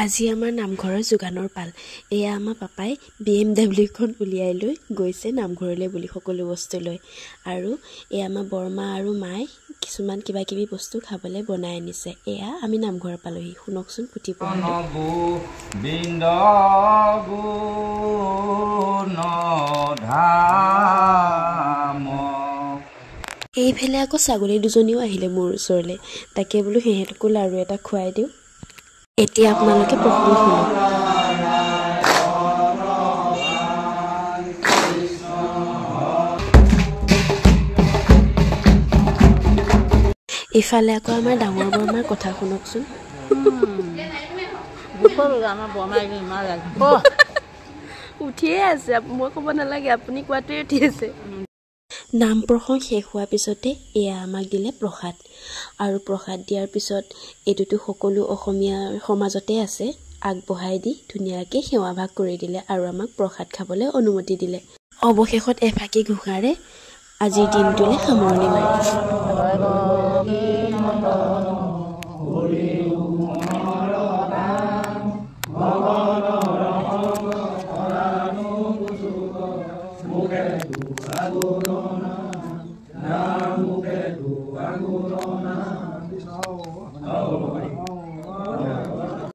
আজি আমাৰ নামঘৰৰ যোগানৰ পাল। এয়া আমাৰ পাপাই BMW খন উলিয়াই লৈ গৈছে নামঘৰলৈ বুলি সকলো বস্তু লৈ। আৰু এয়া আমাৰ বৰমা আৰু মায়ে কিছুমান কিবা কিবি বস্তু খাবলৈ বনাই আনিছে। এয়া আমি নামঘৰ পালোহি। শুনকচোন পুথি পঢ়াটো। এইফালে আকৌ ছাগলী দুজনীও আহিলে মোৰ ওচৰলৈ। তাকে বোলো সিহঁতকো লাৰু এটা খুৱাই দিওঁ। এতিয়া আপোনালোকে প্ৰসংগ শুনক। ইফালে আকৌ আমাৰ ডাঙৰ বৰমাৰ কথা শুনকচোন। উঠিয়ে আছে, মই ক'ব নালাগে, আপুনি কোৱাটোৱে উঠি আছে। নাম প্ৰসংগ শেষ হোৱাৰ পিছতে এয়া আমাক দিলে প্ৰসাদ। আৰু প্ৰসাদ দিয়াৰ পিছত এইটোতো সকলো অসমীয়া সমাজতে আছে, আগবঢ়াই দি ধুনীয়াকৈ সেৱা ভাগ কৰি দিলে আৰু আমাক প্ৰসাদ খাবলৈ অনুমতি দিলে। অৱশেষত এফাকি ঘোষাৰে আজিৰ দিনটোলৈ সামৰণি মাৰিলে।